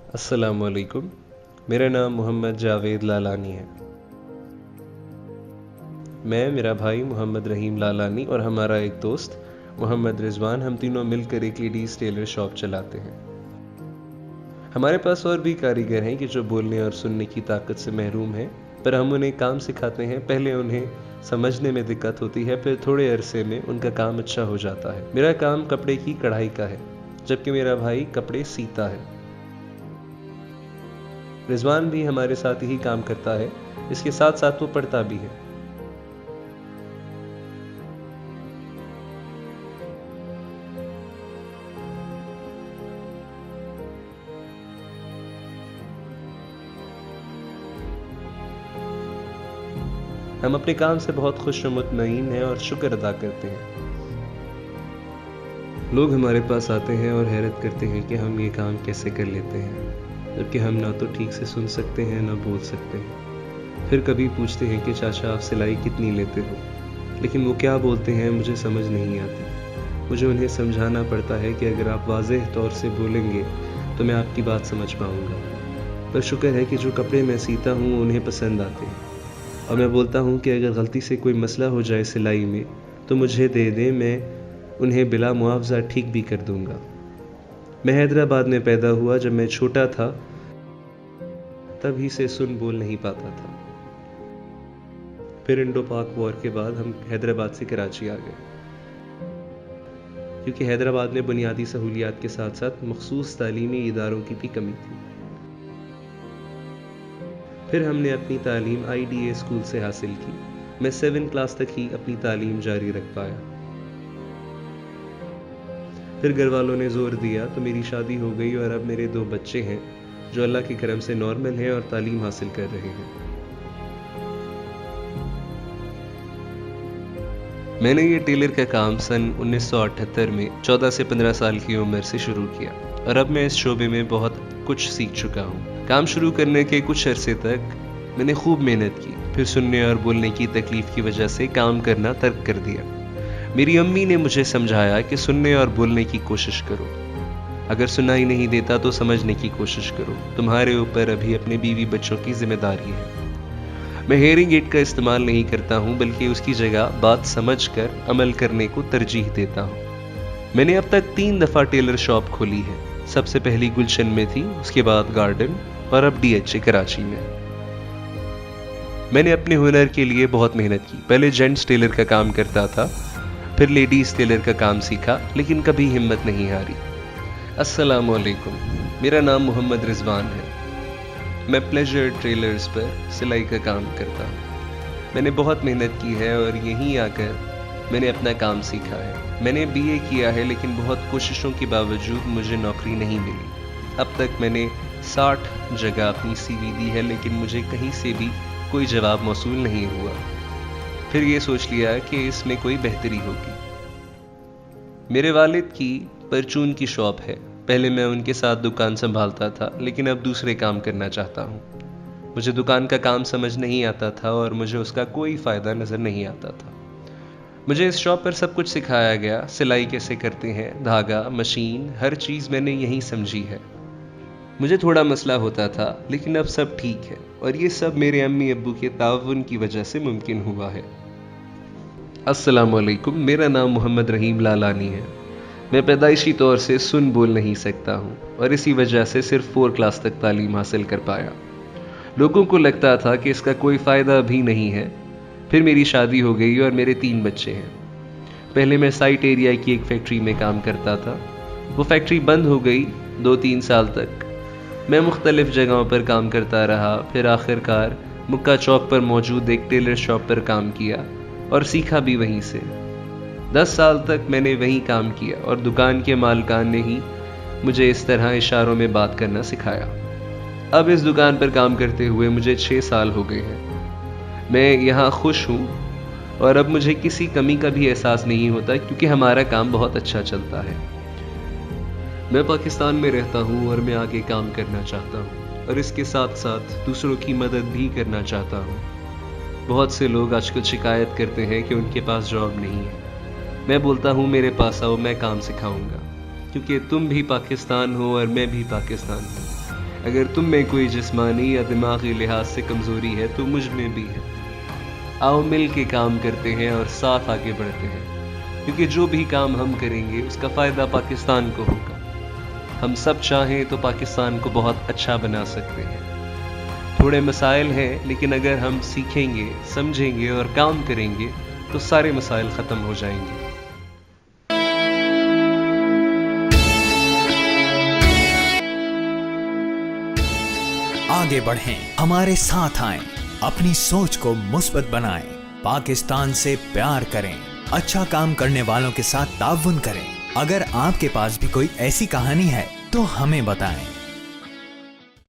अस्सलाम वालेकुम। मेरा नाम मोहम्मद जावेद लालानी है। मैं, मेरा भाई मोहम्मद रहीम लालानी और हमारा एक दोस्त मोहम्मद रिजवान, हम तीनों मिलकर एक लेडीज़ टेलर शॉप चलाते हैं। हमारे पास और भी कारीगर हैं कि जो बोलने और सुनने की ताकत से महरूम हैं, पर हम उन्हें काम सिखाते हैं। पहले उन्हें समझने में दिक्कत होती है, फिर थोड़े अरसे में उनका काम अच्छा हो जाता है। मेरा काम कपड़े की कढ़ाई का है, जबकि मेरा भाई कपड़े सीता है। रिजवान भी हमारे साथ ही काम करता है, इसके साथ साथ वो पढ़ता भी है। हम अपने काम से बहुत खुश और मुतमईन हैं और शुक्र अदा करते हैं। लोग हमारे पास आते हैं और हैरत करते हैं कि हम ये काम कैसे कर लेते हैं, जबकि हम ना तो ठीक से सुन सकते हैं ना बोल सकते हैं। फिर कभी पूछते हैं कि चाचा आप सिलाई कितनी लेते हो, लेकिन वो क्या बोलते हैं मुझे समझ नहीं आती। मुझे उन्हें समझाना पड़ता है कि अगर आप वाज़ेह तौर से बोलेंगे तो मैं आपकी बात समझ पाऊंगा। पर शुक्र है कि जो कपड़े मैं सीता हूँ उन्हें पसंद आते हैं, और मैं बोलता हूँ कि अगर गलती से कोई मसला हो जाए सिलाई में तो मुझे दे दें, मैं उन्हें बिला मुआवजा ठीक भी कर दूंगा। मैं हैदराबाद में पैदा हुआ। जब मैं छोटा था तभी से सुन बोल नहीं पाता था। फिर इंडो पाक वॉर के बाद हम हैदराबाद से कराची आ गए, क्योंकि हैदराबाद में बुनियादी सहूलियात के साथ साथ मखसूस तालीमी इदारों की भी कमी थी। फिर हमने अपनी तालीम IDA स्कूल से हासिल की। मैं 7 क्लास तक ही अपनी तालीम जारी रख पाया। फिर घर वालों ने जोर दिया तो मेरी शादी हो गई और अब मेरे 2 बच्चे हैं जो अल्लाह के करम से नॉर्मल हैं और तालीम हासिल कर रहे हैं। मैंने ये टेलर का काम सन 1978 में 14 से 15 साल की उम्र से शुरू किया, और अब मैं इस शोबे में बहुत कुछ सीख चुका हूँ। काम शुरू करने के कुछ अरसे तक मैंने खूब मेहनत की, फिर सुनने और बोलने की तकलीफ की वजह से काम करना तर्क कर दिया। मेरी अम्मी ने मुझे समझाया कि सुनने और बोलने की कोशिश करो, अगर सुनाई नहीं देता तो समझने की कोशिश करो, तुम्हारे ऊपर अभी अपने बीवी बच्चों की जिम्मेदारी है। मैं हेयरिंग एड का इस्तेमाल नहीं करता हूँ, बल्कि उसकी जगह बात समझकर अमल करने को तरजीह देता हूँ। मैंने अब तक 3 दफ़ा टेलर शॉप खोली है। सबसे पहली गुलशन में थी, उसके बाद गार्डन, और अब DHA कराची में। मैंने अपने हुनर के लिए बहुत मेहनत की। पहले जेंट्स टेलर का काम करता था, फिर लेडीज टेलर का काम सीखा, लेकिन कभी हिम्मत नहीं हारी। अस्सलाम वालेकुम। मेरा नाम मोहम्मद रिजवान है। मैं प्लेजर ट्रेलर्स पर सिलाई का काम करता हूँ। मैंने बहुत मेहनत की है और यहीं आकर मैंने अपना काम सीखा है। मैंने BA किया है, लेकिन बहुत कोशिशों के बावजूद मुझे नौकरी नहीं मिली। अब तक मैंने 60 जगह अपनी CV दी है, लेकिन मुझे कहीं से भी कोई जवाब मौसूल नहीं हुआ। फिर ये सोच लिया कि इसमें कोई बेहतरी होगी। मेरे वालिद की परचून की शॉप है। पहले मैं उनके साथ दुकान संभालता था, लेकिन अब दूसरे काम करना चाहता हूँ। मुझे दुकान का काम समझ नहीं आता था और मुझे उसका कोई फ़ायदा नज़र नहीं आता था। मुझे इस शॉप पर सब कुछ सिखाया गया। सिलाई कैसे करते हैं, धागा, मशीन, हर चीज़ मैंने यहीं समझी है। मुझे थोड़ा मसला होता था, लेकिन अब सब ठीक है, और ये सब मेरे अम्मी अब्बू के ताउन की वजह से मुमकिन हुआ है। अस्सलाम वालेकुम। मेरा नाम मोहम्मद रहीम लालानी है। मैं पैदाइशी तौर से सुन बोल नहीं सकता हूँ, और इसी वजह से सिर्फ 4 क्लास तक तालीम हासिल कर पाया। लोगों को लगता था कि इसका कोई फ़ायदा भी नहीं है। फिर मेरी शादी हो गई और मेरे 3 बच्चे हैं। पहले मैं साइट एरिया की एक फैक्ट्री में काम करता था। वो फैक्ट्री बंद हो गई। 2-3 साल तक मैं मुख्तलिफ जगहों पर काम करता रहा। फिर आखिरकार मुक्का चौक पर मौजूद एक टेलर शॉप पर काम किया और सीखा भी वहीं से। 10 साल तक मैंने वहीं काम किया, और दुकान के मालिकान ने ही मुझे इस तरह इशारों में बात करना सिखाया। अब इस दुकान पर काम करते हुए मुझे 6 साल हो गए हैं। मैं यहाँ खुश हूँ, और अब मुझे किसी कमी का भी एहसास नहीं होता, क्योंकि हमारा काम बहुत अच्छा चलता है। मैं पाकिस्तान में रहता हूँ और मैं आगे काम करना चाहता हूँ, और इसके साथ साथ दूसरों की मदद भी करना चाहता हूँ। बहुत से लोग आजकल शिकायत करते हैं कि उनके पास जॉब नहीं है। मैं बोलता हूँ मेरे पास आओ, मैं काम सिखाऊंगा, क्योंकि तुम भी पाकिस्तान हो और मैं भी पाकिस्तान हूँ। اگر تم میں کوئی جسمانی یا دماغی لحاظ سے کمزوری ہے تو مجھ میں بھی ہے. آؤ مل کے کام کرتے ہیں اور ساتھ آگے بڑھتے ہیں، کیونکہ جو بھی کام ہم کریں گے اس کا فائدہ پاکستان کو ہوگا. ہم سب چاہیں تو پاکستان کو بہت اچھا بنا سکتے ہیں. تھوڑے مسائل ہیں، لیکن اگر ہم سیکھیں گے، سمجھیں گے اور کام کریں گے تو سارے مسائل ختم ہو جائیں گے. آگے بڑھیں، ہمارے ساتھ آئیں، اپنی سوچ کو مثبت بنائیں، پاکستان سے پیار کریں، اچھا کام کرنے والوں کے ساتھ تعاون کریں. اگر آپ کے پاس بھی کوئی ایسی کہانی ہے تو ہمیں بتائیں.